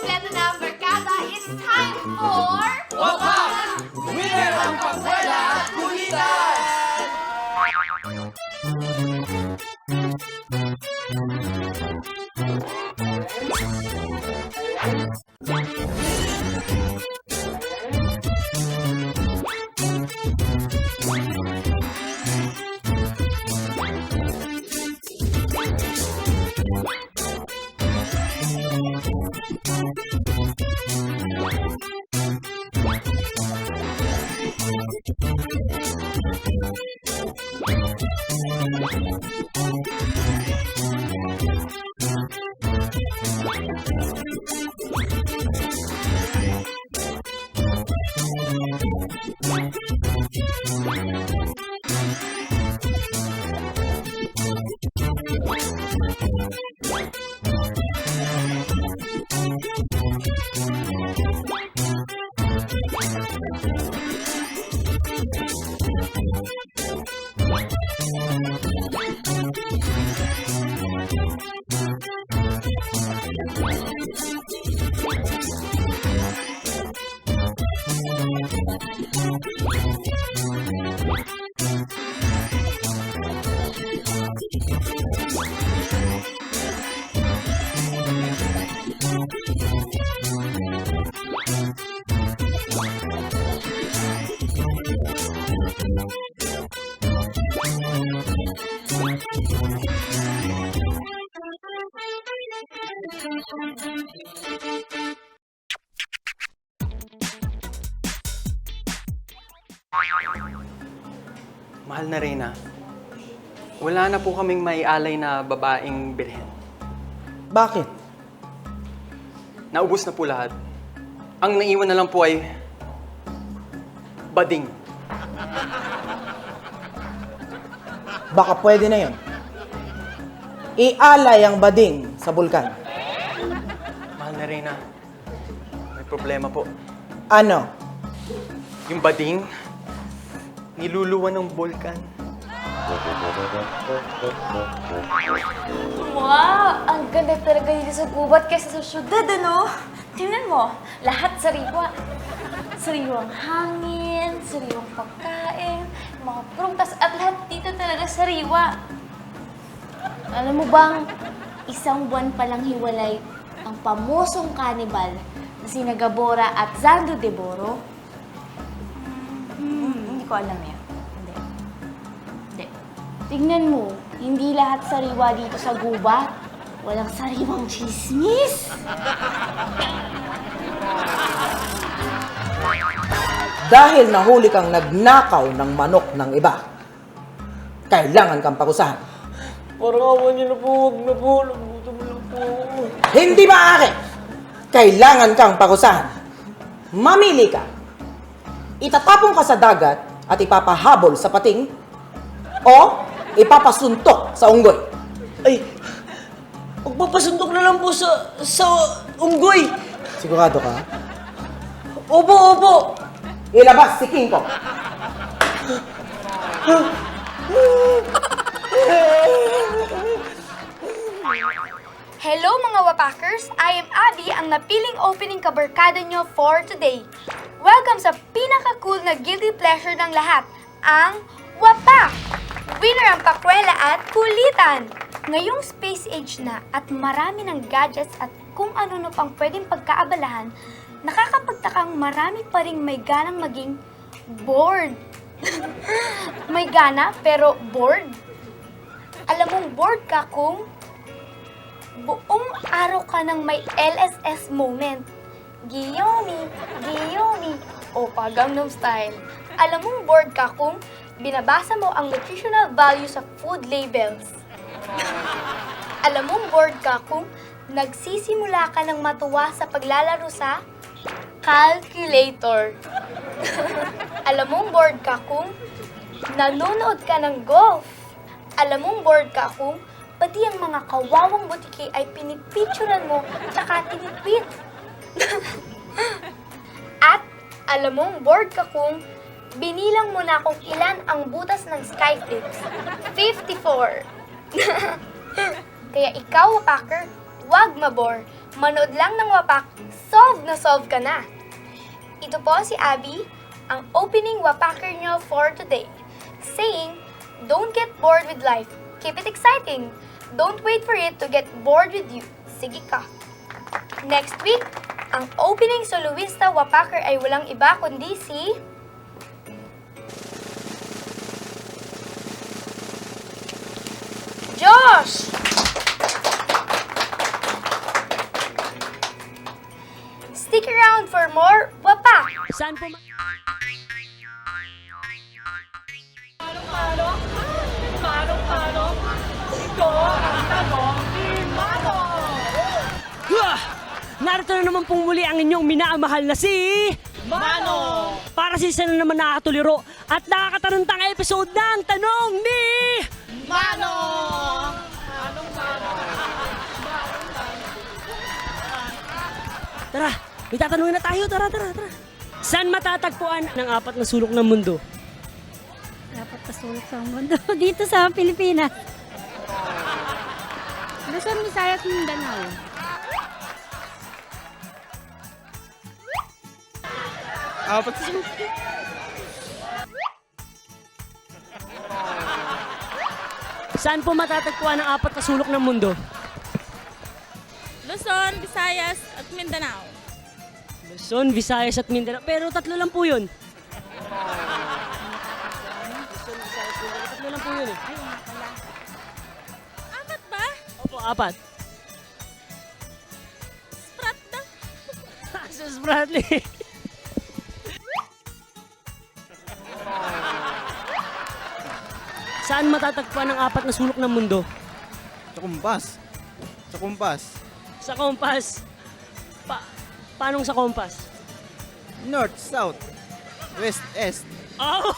kumpleto na ang barkada, it's time for... Wapak! Winner ang Pakwela at Kulitan! Mahal na Reyna, wala na po kaming maialay na babaeng bilhin. Bakit? Naubos na po lahat. Ang naiwan na lang po ay bading. Baka pwede na yun. Ialay ang bading sa bulkan. Mahal na Reyna, may problema po. Ano? Yung bading, niluluwan ng bulkan. Wow! Ang ganda talaga dito sa gubat kaysa sa syudad, ano? Tingnan mo, lahat sariwa. Sariwang hangin, sariwang pagkain, mga prutas, at lahat dito talaga sariwa. Alam mo bang, isang buwan palang hiwalay ang pamosong kanibal na sina Gabora at Zando de Boro? Hindi ko alam yan. Hindi. Tingnan mo, hindi lahat sariwa dito sa gubat. Walang sariwang chismis. Dahil nahuli kang nagnakaw ng manok ng iba, kailangan kang parusahan. Parang awa niyo na po, huwag na po. Nagutom lang po. Hindi maaari! Kailangan kang parusahan. Mamili ka. Itatapon ka sa dagat at ipapahabol sa pating o ipapasuntok sa unggoy. Ay, magpapasuntok na lang po sa unggoy. Sigurado ka? Opo, opo. Ilabas si King Kong. Hello mga Wapakers! I am Abby, ang napiling opening kabarkada nyo for today. Welcome sa pinaka-cool na guilty pleasure ng lahat, ang Wapak! Winner ang Pakwela at Kulitan! Ngayong space age na at marami ng gadgets at kung ano-ano pang pwedeng pagkaabalahan, nakakapagtakang marami pa ring may ganang maging bored. May gana pero bored? Alam mong bored ka kung buong araw ka nang may LSS moment. Giyomi, Giyomi, o Gangnam Style. Alam mong bored ka kung binabasa mo ang nutritional value sa food labels. Alam mong bored ka kung nagsisimula ka ng matuwa sa paglalaro sa calculator. Alam mong bored ka kung nanonood ka ng golf. Alam mong bored ka kung pati ang mga kawawang butiki ay pinipicturan mo tsaka tinipid. At alam mong bored ka kung binilang mo na kung ilan ang butas ng Skyflix. 54. Kaya ikaw, Packer, wag mabore. Manood lang ng Wapak, solve na solve ka na! Ito po si Abby, ang opening Wapaker nyo for today. Saying, don't get bored with life. Keep it exciting. Don't wait for it to get bored with you. Sige ka. Next week, ang opening soloista Wapaker ay walang iba kundi si... Josh! Stick around for more Wapak! Saan po Narito na naman pong muli ang inyong minamahal na si... Mano! Para sa isa na naman nakakatuliro at nakakatarantang episode ng Tanong ni... Mano! Tara, may tatanungin na tayo. Tara. Saan matatagpuan ng apat na sulok ng mundo? Dapat pasulok sa mundo. Dito sa Pilipinas. Luzon, Visayas, Mindanao. Apat sa Saan po matatagpuan ang apat na sulok ng mundo? Luzon, Visayas, at Mindanao. Luzon, Visayas at Mindanao. Pero tatlo lang po yun. Luzon, Visayas, Mindanao. Tatlo lang po yun eh. Apat ba? Opo, apat. Sprat na. Sus Bradley. Saan matatagpuan ang apat na sulok ng mundo? Sa kumpas. Sa kumpas. Sa kompas. Paanong sa kompas? North, south, west, east. Oh!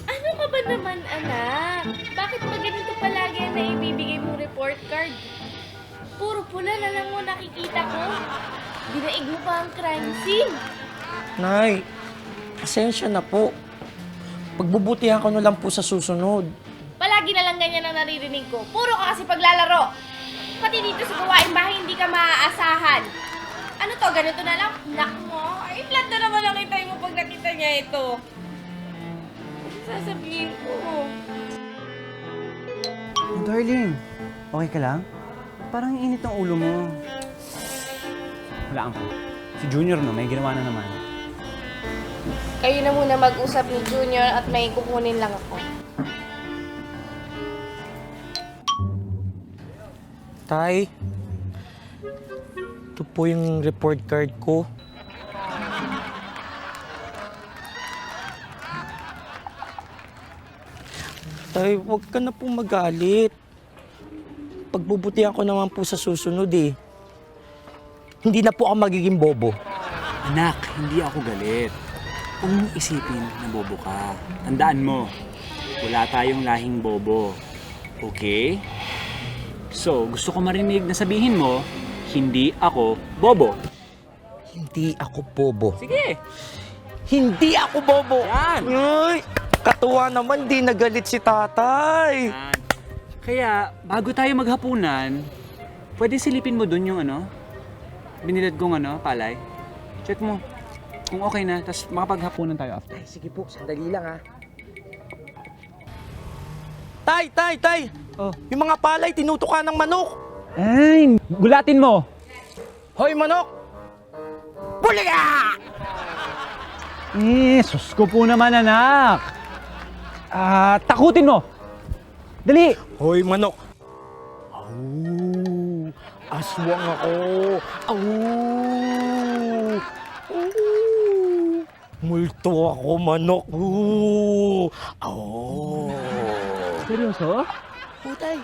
Ano ka ba naman, anak? Bakit ba ganito palagi na ibibigay mong report card? Puro pula na lang mo nakikita ko. Dinaig mo pa ang crime scene. Nay, pasensya na po. Pagbubutihan ko na lang po sa susunod. Palagi na lang ganyan ang naririnig ko. Puro ka kasi paglalaro. Pati dito sa gawain bahay, hindi ka maaasahan. Ano to, ganito na lang? Nak mo? Ay, flat na naman ang itay mo pag nakita niya ito. Sasabihin ko. Oh, darling, okay ka lang? Parang init ang ulo mo. Wala ko. Si Junior no, may ginawa na naman. Kayo na muna mag-usap ni Junior at may kukunin lang ako. Tay, ito po yung report card ko. Tay, huwag ka na po magalit. Pagbubutihan ko naman po sa susunod eh. Hindi na po ako magiging bobo. Anak, hindi ako galit. Huwag mong isipin na bobo ka. Tandaan mo, wala tayong lahing bobo. Okay? So, gusto ko marinig na sabihin mo, hindi ako bobo. Hindi ako bobo. Sige! Hindi ako bobo! Yan! Ay, katuwa naman, di nagalit si tatay. Yan. Kaya, bago tayo maghapunan, pwede silipin mo dun yung binilad kong palay. Check mo kung okay na, tapos makapaghapunan tayo after. Ay, sige po, sandali lang ha. Tay! Oh. Yung mga palay, tinutukan ng manok. Ay, gulatin mo! Hoy, manok! Buliga! Sus ko po naman, anak! Takutin mo! Dali! Hoy, manok! Aw! Aswang ako! Aw! Multo ako, manok! Aw! Seryoso? Putay!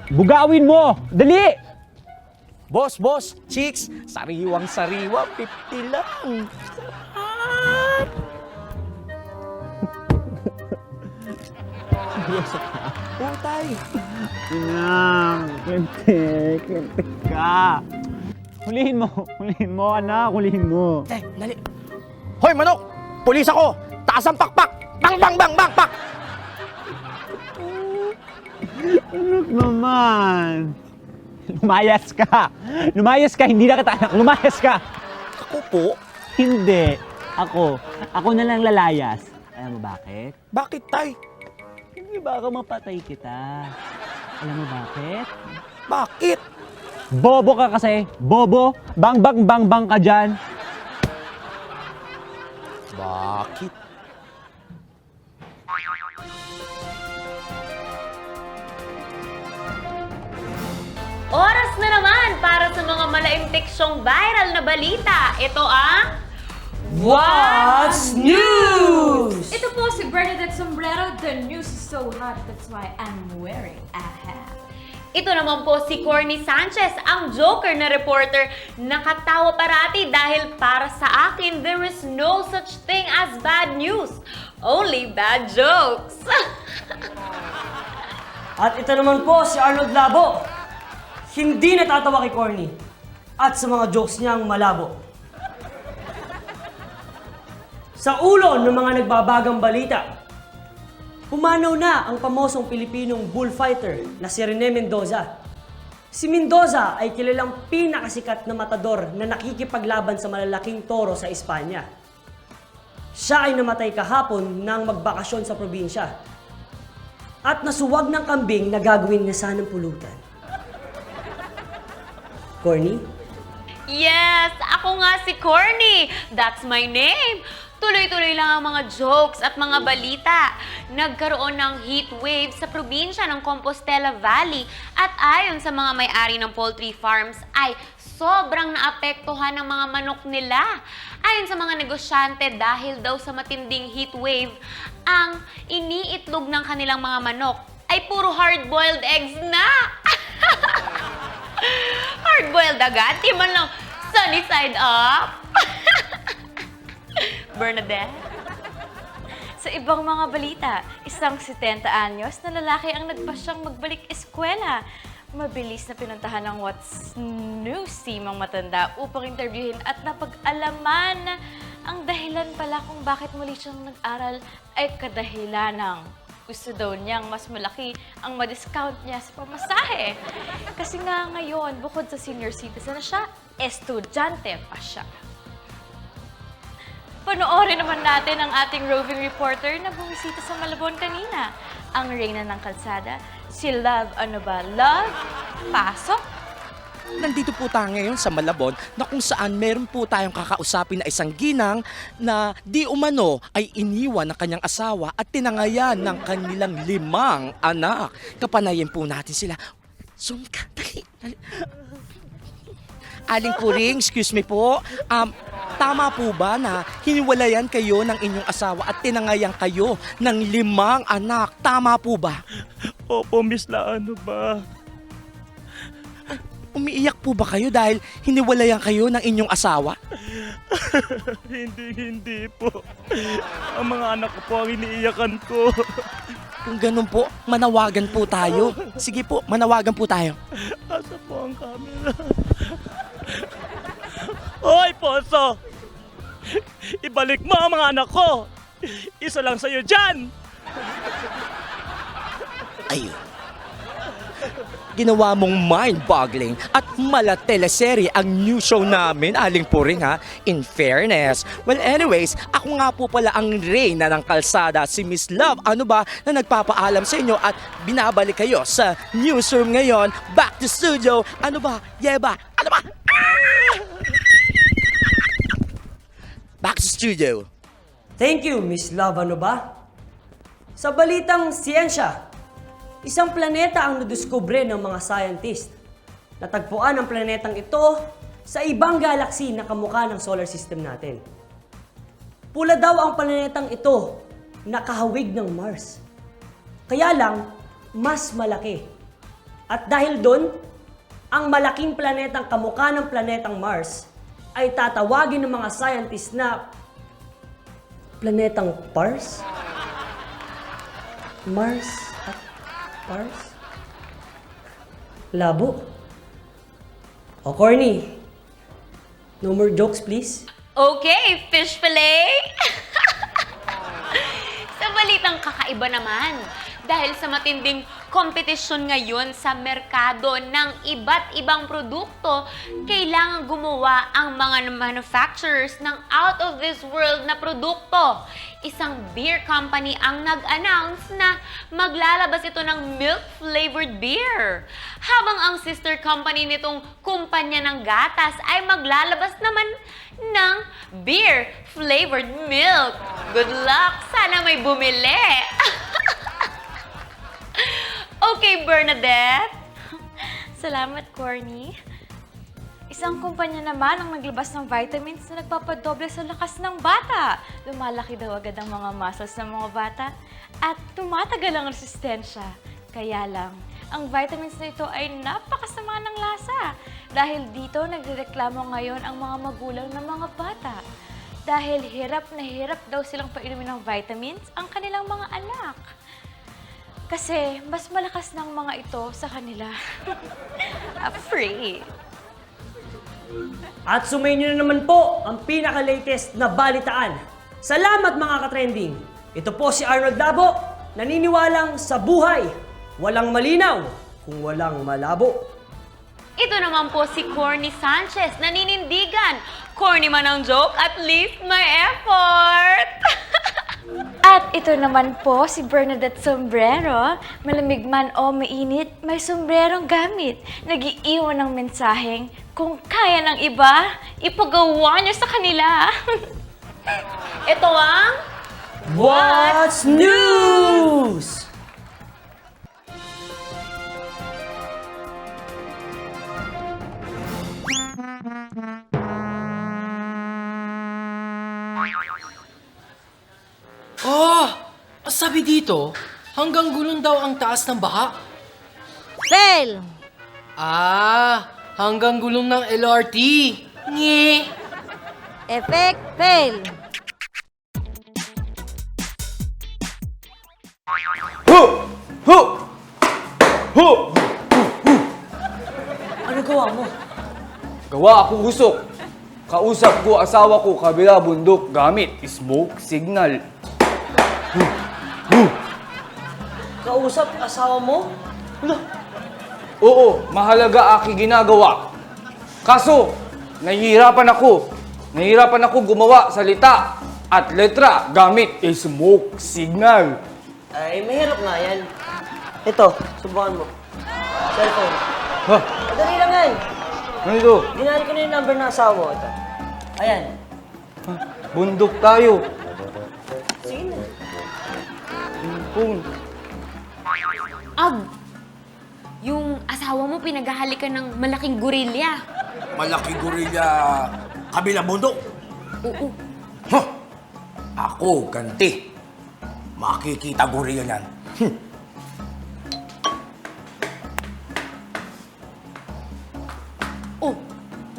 Bugawin mo! Dali! Boss! Chicks! Sariwang-sariwa, 50 lang! Sarap! Seryoso ka? Putay! Anak, kente ka. Hulihin mo, anak, hulihin mo. Tay, dali! Hoy, manok! Pulis ako! Taas ang pakpak! Bang, bang, bang, bang, pak! Anak naman. Lumayas ka. Lumayas ka. Hindi na kita anak. Lumayas ka. Ako po? Hindi. Ako na lang lalayas. Alam mo bakit? Bakit, tay? Hindi baka mapatay kita. Alam mo bakit? Bakit? Bobo ka kasi. Bobo. Bang, bang, bang, bang ka dyan. Bakit? Oras na naman para sa mga malaimtiksyong viral na balita. Ito ang... What's news? Ito po si Bernadette Sombrero. The news is so hot, that's why I'm wearing a hat. Ito naman po si Corny Sanchez, ang Joker na reporter. Nakatawa parati dahil para sa akin, there is no such thing as bad news. Only bad jokes. At ito naman po si Arnold Labo. Hindi natatawa kay Corny at sa mga jokes niyang malabo. Sa ulo ng mga nagbabagang balita, pumanaw na ang pamosong Pilipinong bullfighter na si Rene Mendoza. Si Mendoza ay kilalang pinakasikat na matador na nakikipaglaban sa malalaking toro sa Espanya. Siya ay namatay kahapon nang magbakasyon sa probinsya at nasuwag ng kambing na gagawin niya sanang pulutan. Corny? Yes, ako nga si Corny. That's my name. Tuloy-tuloy lang ang mga jokes at mga balita. Nagkaroon ng heat wave sa probinsya ng Compostela Valley at ayon sa mga may-ari ng poultry farms ay sobrang naapektuhan ng mga manok nila. Ayon sa mga negosyante dahil daw sa matinding heat wave, ang iniitlog ng kanilang mga manok ay puro hard-boiled eggs na. Hard-boiled agad? Di man lang sunny side up. Bernadette? Sa ibang mga balita, isang 70 anyos na lalaki ang nagpasyang magbalik eskwela. Mabilis na pinuntahan ng What's News team ang matanda upang interviewin at napag-alaman ang dahilan pala kung bakit muli siyang nag-aral ay kadahilan ng gusto daw niyang mas malaki ang ma-discount niya sa pamasahe. Kasi nga ngayon, bukod sa senior citizen na siya, estudyante pa siya. Panoorin naman natin ang ating roving reporter na bumisita sa Malabon kanina. Ang reyna ng kalsada, si Love. Ano ba? Love? Pasok? Nandito po tayo ngayon sa Malabon na kung saan meron po tayong kakausapin na isang ginang na di umano ay iniwan ng kanyang asawa at tinangayan ng kanilang 5 anak. Kapanayin po natin sila. Zoom ka, dali. Aling Puring, excuse me po. Tama po ba na hiniwalayan kayo ng inyong asawa at tinangayan kayo ng 5 anak? Tama po ba? Opo, Miss La, ano ba? Umiiyak po ba kayo dahil hiniwalayan kayo ng inyong asawa? Hindi po. Ang mga anak ko po ang iniiyakan ko. Kung ganun po, manawagan po tayo. Sige po, manawagan po tayo. Asa po ang camera? Hoy, Poso! Ibalik mo ang mga anak ko! Isa lang sa'yo dyan! Ayun. Ginawa mong mind-boggling at mala-teleserye ang new show namin, Aling Puring ha, in fairness. Well anyways, ako nga po pala ang reyna ng kalsada, si Miss Love. Ano ba na nagpapaalam sa inyo at binabalik kayo sa newsroom ngayon, back to studio. Ano ba? Yeba? Ano ba? Back to studio. Thank you, Miss Love. Ano ba? Sa balitang siyensya, isang planeta ang nadiskubre ng mga scientist. Natagpuan ang planetang ito sa ibang galaxy na kamukha ng solar system natin. Pula daw ang planetang ito na kahawig ng Mars. Kaya lang, mas malaki. At dahil doon, ang malaking planetang kamukha ng planetang Mars ay tatawagin ng mga scientist na planetang Pars? Mars at Pars? Labo. O, Corny. No more jokes, please. Okay, fish fillet! Sa balitang kakaiba naman, dahil sa matinding kompetisyon ngayon sa merkado ng iba't ibang produkto, kailangan gumawa ang mga manufacturers ng out of this world na produkto. Isang beer company ang nag-announce na maglalabas ito ng milk-flavored beer. Habang ang sister company nitong kumpanya ng gatas ay maglalabas naman ng beer-flavored milk. Good luck! Sana may bumili! Okay, Bernadette. Salamat, Corny. Isang kumpanya naman ang naglabas ng vitamins na nagpapadoble sa lakas ng bata. Lumalaki daw agad ang mga muscles ng mga bata at tumatagal ang resistensya. Kaya lang, ang vitamins na ito ay napakasama ng lasa. Dahil dito, nagrereklamo ngayon ang mga magulang ng mga bata. Dahil hirap na hirap daw silang painumin ng vitamins ang kanilang mga anak. Kasi mas malakas ng mga ito sa kanila. Free. At sumayin nyo na naman po ang pinaka-latest na balitaan. Salamat mga ka-trending! Ito po si Arnold Dabo, naniniwalang sa buhay. Walang malinaw kung walang malabo. Ito naman po si Corny Sanchez, naninindigan. Corny man ang joke, at least may effort. At ito naman po si Bernadette Sombrero. Malamig man o mainit, may sombrerong gamit. Nag-iiwan ng mensaheng, kung kaya ng iba, ipagawa niyo sa kanila. Ito ang What's News? Sabi dito, hanggang gulong daw ang taas ng baha. Fail! Hanggang gulong ng LRT. Nge! Effect fail! Ano gawa mo? Gawa ako usok. Kausap ko asawa ko kabila bundok gamit smoke signal. Kausap asawa mo? Oo, mahalaga aki ginagawa. Kaso, nahihirapan ako. Nahihirapan ako gumawa salita at letra gamit smoke signal. Ay, mahirap nga yan. Ito, subukan mo. Cellphone. Ha? Madali lang yan. Ano ito? Ginari ko na yung number ng asawa mo. Ito. Ayan. Bundok tayo. Sige na. Phone. yung asawa mo pinaghahalikan ng malaking gorilya. Malaking gorilya kabilang bundok? Oo. Huh! Ako, ganti. Makikita gorilya niyan. Oh,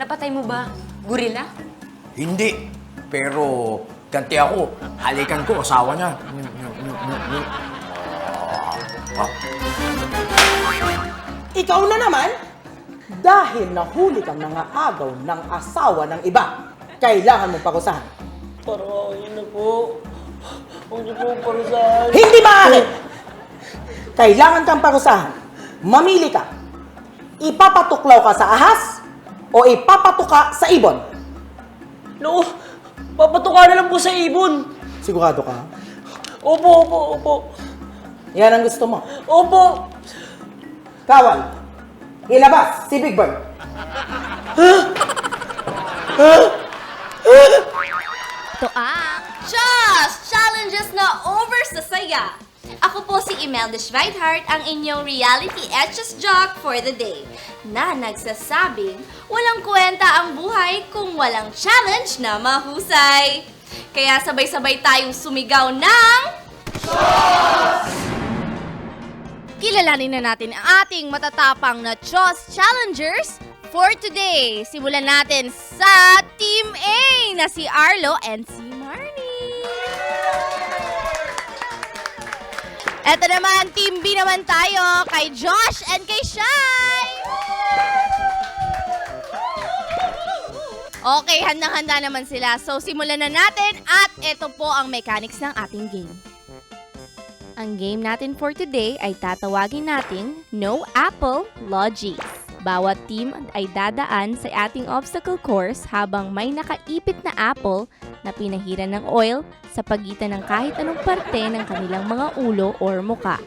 napatay mo ba gorilla? Hindi. Pero ganti ako. Halikan ko, asawa niya. Ikaw na naman? Dahil nahuli kang nangaagaw ng asawa ng iba, kailangan mong parusahan. Parang yun na po. Huwag niyo po parusahan. Hindi maaari! Kailangan kang parusahan. Mamili ka. Ipapatuklaw ka sa ahas o ipapatuka sa ibon? No, papatuka na lang po sa ibon. Sigurado ka? Opo. Yan ang gusto mo? Opo. Kawal, ilabas si Big Bird. Ito ang Just Challenges na over sa saya. Ako po si Imelda Schweidhart, ang inyong reality etches jock for the day, na nagsasabing walang kwenta ang buhay kung walang challenge na mahusay. Kaya sabay-sabay tayong sumigaw ng kilalanin na natin ang ating matatapang na Just Challengers for today. Simulan natin sa Team A na si Arlo and si Marnie. Eto naman, Team B naman tayo kay Josh and kay Shai. Okay, handang-handa naman sila. So, simulan na natin at ito po ang mechanics ng ating game. Ang game natin for today ay tatawagin nating No Apple Logis. Bawat team ay dadaan sa ating obstacle course habang may nakaipit na apple na pinahiran ng oil sa pagitan ng kahit anong parte ng kanilang mga ulo or muka.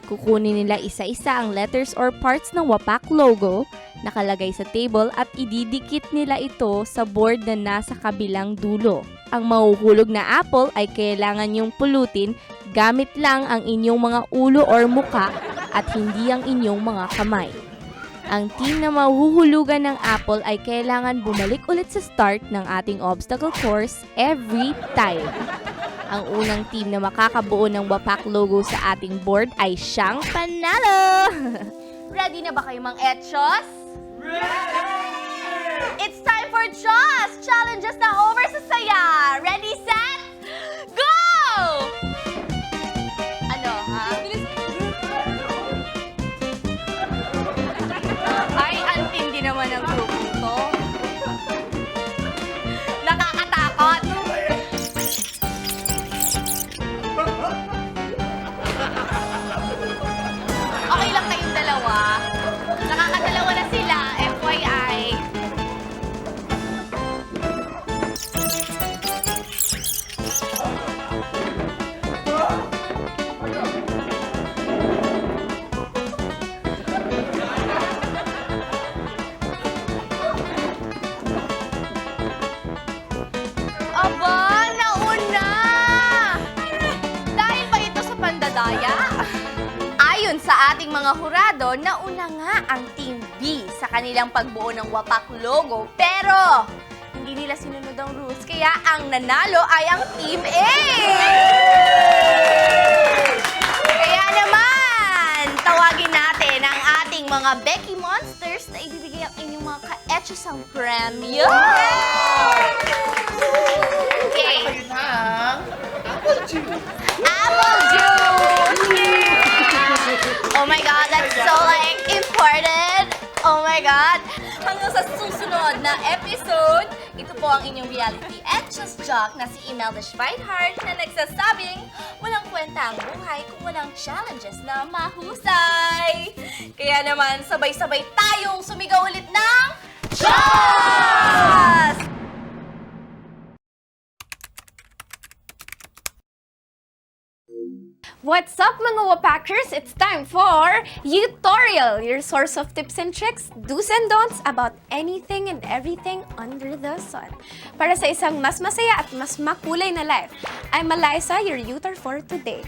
Kukunin nila isa-isa ang letters or parts ng WAPAK logo, nakalagay sa table at ididikit nila ito sa board na nasa kabilang dulo. Ang mahuhulog na apple ay kailangan yung pulutin gamit lang ang inyong mga ulo or muka at hindi ang inyong mga kamay. Ang team na mahuhulugan ng apple ay kailangan bumalik ulit sa start ng ating obstacle course every time. Ang unang team na makakabuo ng WAPAK logo sa ating board ay siyang panalo! Ready na ba kayo, Mang Etchos? Ready! It's time for Joss! Challenges na over sa saya! Ready, set, go! Ano, ha? Ay, antindi naman ang grupo to. Nakakatakot! Okay lang kayong dalawa. Nakakadalawa na sila, FYI. Aba, nauna! Dahil ba ito sa pandadaya? Ayon sa ating mga hurado, nauna nga ang Team B sa kanilang pagbuo ng WAPAK logo, pero hindi nila sinunod ang rules, kaya ang nanalo ay ang Team A! Kaya naman, tawagin natin ang ating mga Becky Monsters na ibibigay ang inyong mga ka-etchos ang premyo! Okay. Apple juice! Oh my God, that's so like important. Oh my God. Hanggang sa susunod na episode, ito po ang inyong reality etchos jock na si Imelda Schweidhart na nagsasabing walang kwenta ang buhay kung walang challenges na mahusay. Kaya naman, sabay-sabay tayong sumigaw ulit ng Joss! What's up mga Wapakers? It's time for Utorial, your source of tips and tricks, do's and don'ts about anything and everything under the sun. Para sa isang mas masaya at mas makulay na life, I'm Eliza, your Utor for today.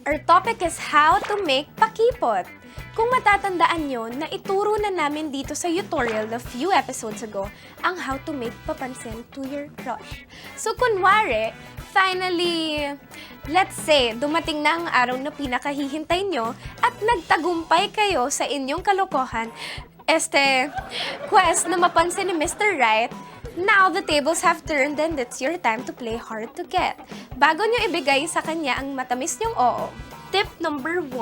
Our topic is how to make pakipot. Kung matatandaan nyo, na ituro na namin dito sa Utorial a few episodes ago ang how to make papansin to your crush. So kunwari, finally, let's say, dumating na ang araw na pinakahihintay nyo at nagtagumpay kayo sa inyong kalokohan, quest na mapansin ni Mr. Right. Now, the tables have turned and it's your time to play hard to get. Bago nyo ibigay sa kanya ang matamis nyong oo, tip number 1.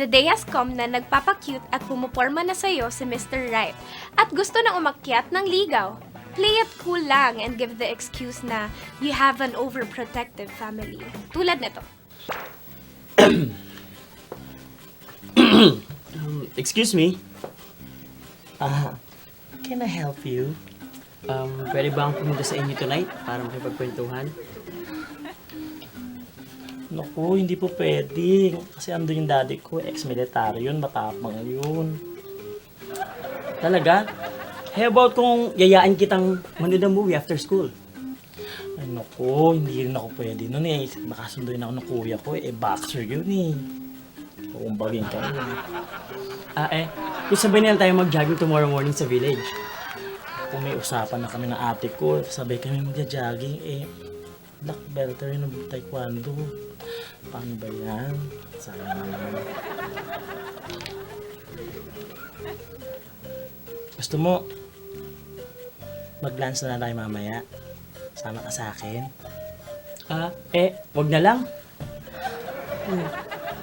The day has come na nagpapakute at pumuporma na sa'yo si Mr. Right at gusto na umakyat ng ligaw. Play it cool lang and give the excuse na you have an overprotective family. Tulad nito. Excuse me. Can I help you? Pwede ba akong pumunta sa inyo tonight para makipagkwentuhan? Naku, hindi po pwede. Kasi ando yung daddy ko, ex-military yun, matapang yun. Talaga? How about kung yayaan kitang manood ng movie after school? Ay naku, hindi rin ako pwede nun eh. Nakasunduin ako ng kuya ko eh, boxer yun eh. Kukumbagin ka yun. Kung sabay na lang tayo mag-jogging tomorrow morning sa village. Kung may usapan na kami ng ate ko, sabay kami magja-jogging eh. Black belt rin ng taekwondo. Paano ba yan? Sayang naman. Gusto mo, mag-lunch na tayo mamaya? Sama ka sa akin? Wag na lang.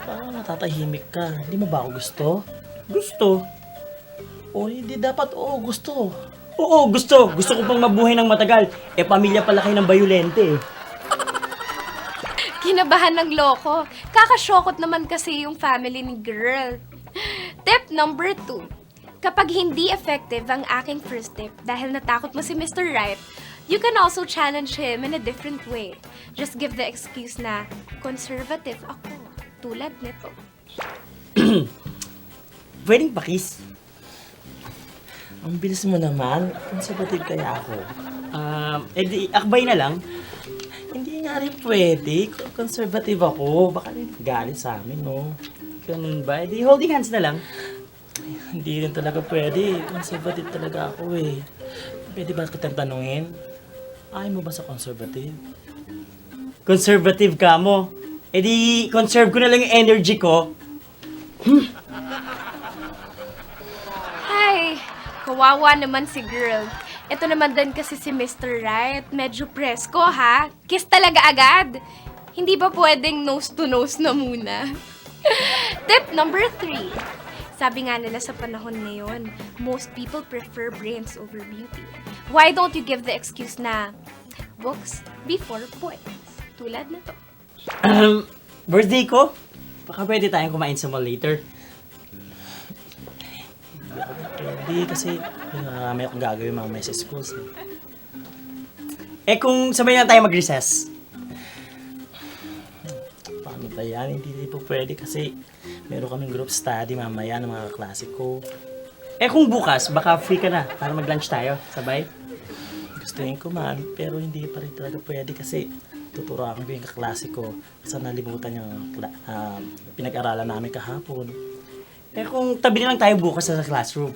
Parang natatahimik ka. Hindi mo ba ako gusto? Gusto? O hindi dapat oo, gusto. Oo, gusto. Gusto ko pang mabuhay ng matagal. Pamilya pala kayo ng bayulente eh. Kinabahan ng loko. Kakasyokot naman kasi yung family ni girl. Tip number 2. Kapag hindi effective ang aking first tip dahil natakot mo si Mr. Right, you can also challenge him in a different way. Just give the excuse na conservative ako. Tulad nito. Pwedeng pakis. Ang bilis mo naman. Conservative kaya ako. Di, akbay na lang. Hindi nga rin pwede. Conservative ako. Baka rin galit sa amin, no? Ganun ba? Di, holding hands na lang. Hindi rin talaga pwede. Conservative talaga ako eh. Pwede ba kitang tanungin? Ayaw mo ba sa conservative? Conservative ka mo. Di, conserve ko na lang yung energy ko. Ay, kawawa naman si girl. Ito naman din kasi si Mr. Right. Medyo presko, ha? Kiss talaga agad. Hindi ba pwedeng nose to nose na muna? Tip number 3. Sabi nga nila sa panahon ngayon, most people prefer brains over beauty. Why don't you give the excuse na books before boys? Tulad na to. Birthday ko? Baka pwede tayong kumain sa mall later. Hindi kasi may akong gagawin mamaya sa schools Kung sabay na tayo mag-recess. Paano ba yan? Hindi po pwede kasi meron kaming group study mamaya ng mga kaklase ko. Kung bukas, baka free ka na para mag-lunch tayo. Sabay? Gustuin ko man, pero hindi pa rin talaga pwede kasi tuturuan ko yung kaklase ko sa nalimutan yung pinag-aralan namin kahapon. Kung tabi na lang tayo bukas sa classroom.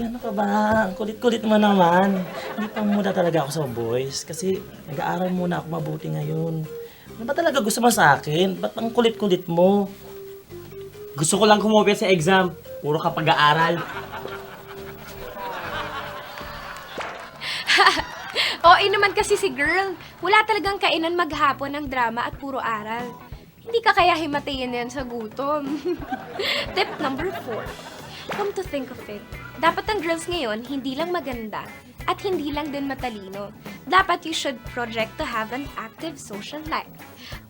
Ano ka ba? Ang kulit-kulit mo naman. Hindi pa muna talaga ako sa boys kasi nag-aaral muna ako mabuti ngayon. Ano ba talaga gusto mo sa akin? Ba't ang kulit-kulit mo? Gusto ko lang kumopya sa exam. Puro ka pag-aaral. Naman kasi si girl. Wala talagang kainan maghapon ng drama at puro aral. Hindi ka kaya himatayin yan sa gutom. Tip number 4. Come to think of it, dapat ang girls ngayon hindi lang maganda at hindi lang din matalino. Dapat you should project to have an active social life.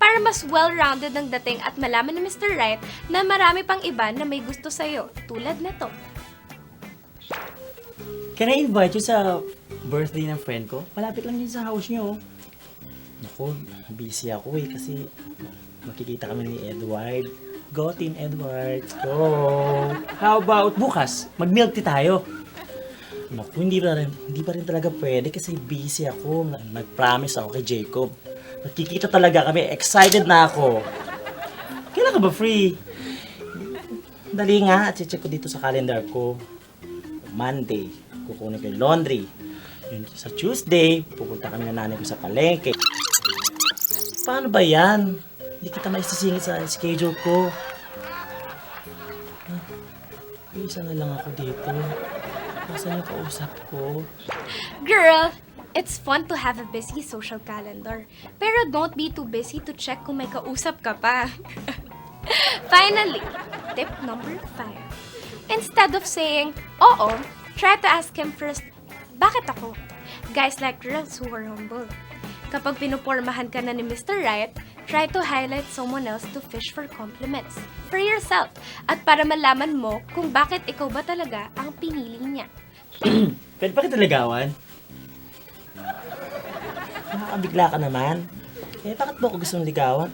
Para mas well-rounded ang dating at malaman ni Mr. Right na marami pang iba na may gusto sa'yo, tulad nito. Can I invite you sa birthday ng friend ko? Malapit lang din sa house niyo. Naku, busy ako kasi makikita kami ni Edward. Go Team Edward, go! How about bukas? Mag-milk tea tayo. Naku, hindi pa rin talaga pwede kasi busy ako. Nag-promise ako kay Jacob. Nakikita talaga kami. Excited na ako. Kailan ka ba free? Dali nga at check ko dito sa calendar ko. Monday, kukunin ko yung laundry. Sa Tuesday, pupunta kami ng nanay ko sa palengke. Paano ba yan? Hindi kita maisisingit sa schedule ko. Isa na lang ako dito. Nasaan yung kausap ko? Girl, it's fun to have a busy social calendar. Pero don't be too busy to check kung may kausap ka pa. Finally, tip number 5. Instead of saying, oo, try to ask him first, bakit ako? Guys like girls who are humble. Kapag pinupormahan ka na ni Mr. Right, try to highlight someone else to fish for compliments for yourself at para malaman mo kung bakit ikaw ba talaga ang pinili niya. Pwede pa kita ligawan? Nakakabigla ka naman. Bakit mo ako gustong ligawan?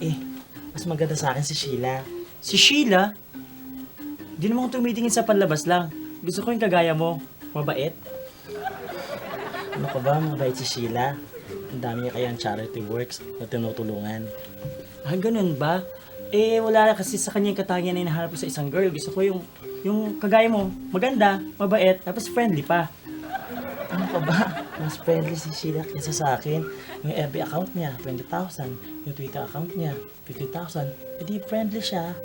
Mas maganda sa akin si Sheila. Si Sheila? Di naman ako tumitingin sa panlabas lang. Gusto ko yung kagaya mo. Mabait. Ano ka ba? Mabait si Sheila. Ang dami niya kayang charity works na tinutulungan. Ganun ba? Wala kasi sa kanya yung katangian na hinahanap ko sa isang girl. Gusto ko yung kagaya mo, maganda, mabait, tapos friendly pa. Ano ka ba? Mas friendly si Sheila kaysa sa akin. Yung FB account niya, 20,000. Yung Twitter account niya, 50,000. Hindi friendly siya.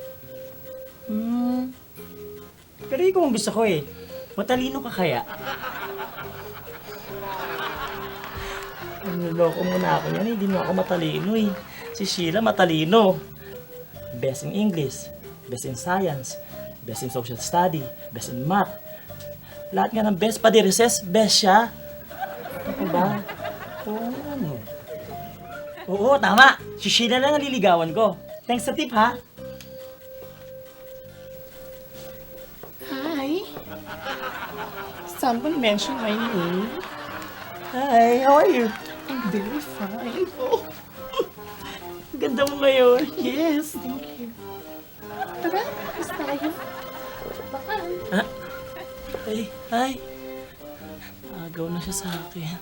Pero ikaw ang gusto ko Matalino ka kaya? Niloko muna ako yan. Hindi mo ako matalino Si Sheila matalino. Best in English, best in science, best in social study, best in math. Lahat nga ng best pa di recess, best siya. Ano ba? Oo, ano? Oo, tama. Si Sheila lang ang liligawan ko. Thanks sa tip, ha? Hi. Someone mentioned my name. Hi, how are you? I'm very fine. Oh, Ganda mo ngayon. yes, thank you. Tara, mas tayo. Baka. Ha? Hi. Agaw na siya sa akin.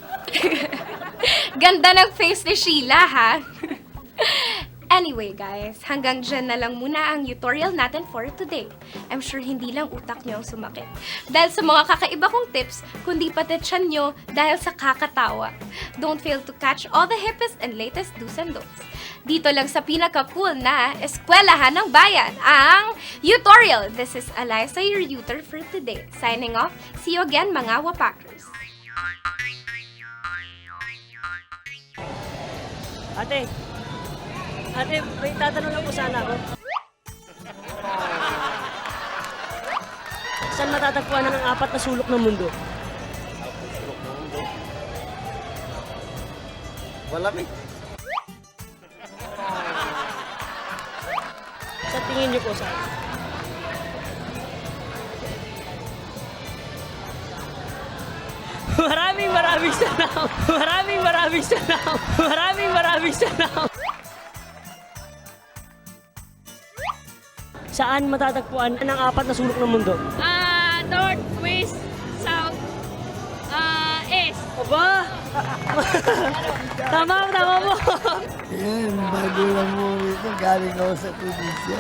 Ganda ng face ni Sheila, ha? Anyway, guys, hanggang dyan na lang muna ang tutorial natin for today. I'm sure hindi lang utak nyo ang sumakit. Dahil sa mga kakaiba kong tips, kundi pati tiyan nyo dahil sa kakatawa. Don't fail to catch all the hippest and latest do's and don'ts. Dito lang sa pinaka-cool na eskwelahan ng bayan, ang tutorial. This is Eliza, your tutor for today. Signing off. See you again, mga Wapakers. Ate, may tatanong lang po sana ako. Saan matatagpuan ang 4 na sulok ng mundo? Malamig. Sa tingin niyo po saan? Maraming salamat! Maraming salamat! Saan matatagpuan ang 4 na sulok ng mundo? North, West, South, East. Aba! tama mo! Yan, bago lang mo ito, galing ako sa probinsya.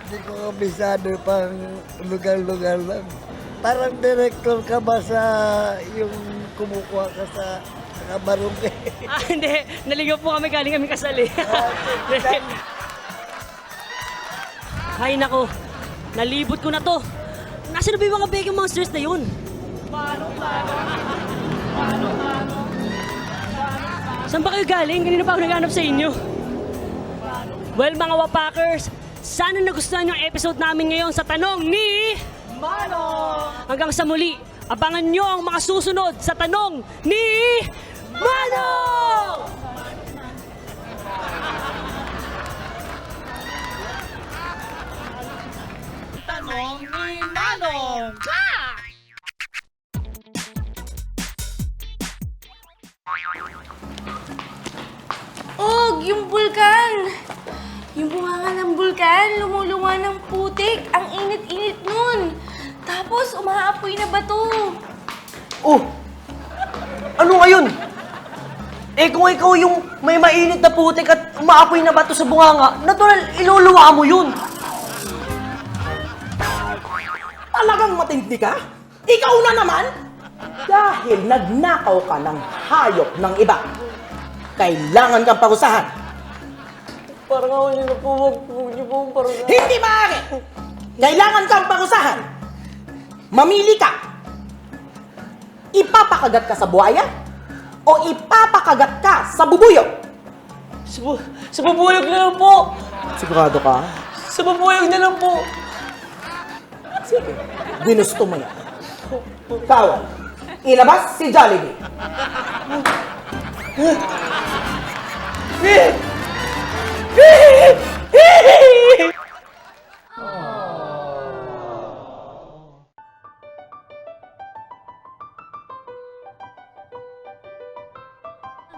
Hindi ko kabisado pang lugar-lugar lang. Parang director ka ba sa yung kumukuha ka sa kabarangay? Hindi. Naligaw po kami, galing kami kasali. Hay nako, nalibot ko na to. Nasaan na ba yung mga Begging Monsters na yun? Saan ba kayo galing? Kanina pa ako naghanap sa inyo. Well, mga Wapakers, sana nagustuhan yung episode namin ngayon sa Tanong ni Manong! Hanggang sa muli, abangan nyo ang mga susunod sa Tanong ni Manong! Tanong ni Manong! Og, yung bulkan! Yung bunganga ng bulkan, lumulunga ng putik. Ang init-init nun. Tapos, umaapoy na bato. Oh! Ano ngayon? Eh kung ikaw yung may mainit na putik at umaapoy na bato sa bunganga, natural, iluluwa mo yun. Talagang matindi ka? Ikaw na naman? Dahil nagnakaw ka ng hayop ng iba, kailangan kang parusahan. Parang ako yun na po, huwag niyo po parang... Hindi maaari! Kailangan kang parusahan. Mamili ka. Ipapakagat ka sa buhaya o ipapakagat ka sa bubuyog? Sa bubuyog na lang po! Sigurado ka? Sa bubuyog na lang po! Sige, ginusto mo yan. Ikaw, ilabas si Jollibee.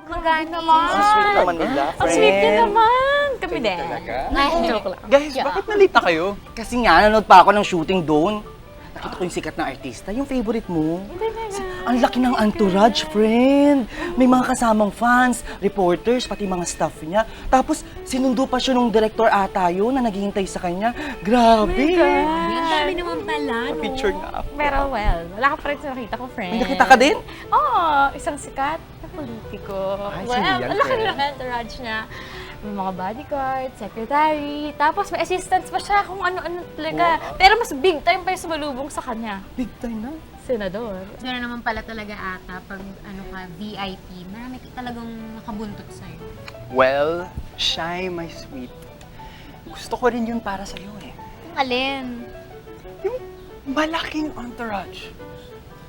Maganda naman. Ang sweet naman nila, Ang sweet niya naman. Kami din. Joke lang. Guys, bakit nalita kayo? Kasi nga, nanood pa ako ng shooting doon. Nakita ko yung sikat na artista, yung favorite mo. Ang laki ng entourage, friend. May mga kasamang fans, reporters, pati mga staff niya. Tapos, sinundo pa siya nung director ata yun na naghihintay sa kanya. Grabe! Ang dami naman pala. Picture na ako. Pero well, wala ka pa rin sa nakita ko, friend. May nakita ka din? Oo, isang sikat na politiko. Ay, Well, sino yan, ang laki friend? ng entourage niya. May mga bodyguard, secretary, tapos may assistants pa siya kung ano-ano talaga. Pero mas big time pa yung sumalubong sa kanya. Big time na? Senador. Meron naman pala talaga ata pag ano ka, VIP, marami talagang nakabuntot sa'yo. Well, Shy, my sweet. Gusto ko rin yun para sa'yo eh. Alin? malaking entourage.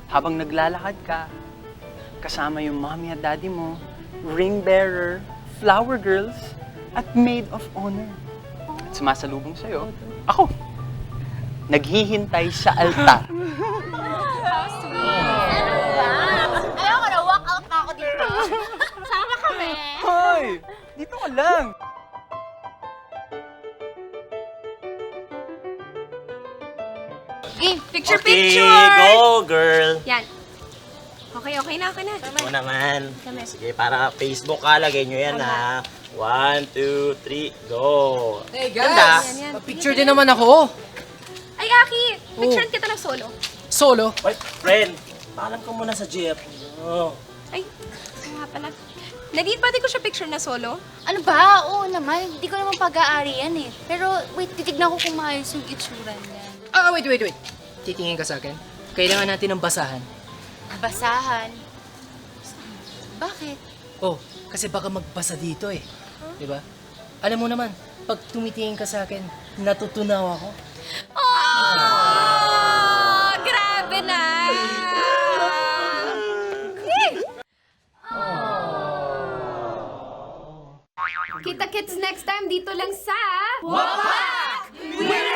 Habang naglalakad ka, kasama yung mommy at daddy mo, ring bearer, flower girls, at maid of honor. At sumasalubong sa'yo, ako, naghihintay sa altar. Ayaw ko na, walk out na ako dito. Sama kami. Hoy! Dito ka lang. Okay, picture, Okay, picture! go girl! Yan. Okay na, okay na. Ako naman. Sige, para Facebook ka, lagay nyo yan ha. 1, 2, 3, go! Hey Ganda. guys! Picture din naman ako. Ay, Aki, picturean kita ng solo. Solo? Wait, friend, paalam ko muna sa jeep. Oh. Ay, nga pala. Nadit, pati ko siya picture na solo? Ano ba? Oo naman. Hindi ko naman pag-aari yan eh. Pero wait, titignan ko kung maayos yung itsura niya. Wait. Titingin ka sa akin. Kailangan natin ng basahan. Basahan? Bakit? Oh, kasi baka magbasa dito eh. Di ba? Alam mo naman, pag tumitingin ka sa akin, natutunaw ako. Oh, grabe na! Kita-kits next time dito lang sa... Wapak! Winner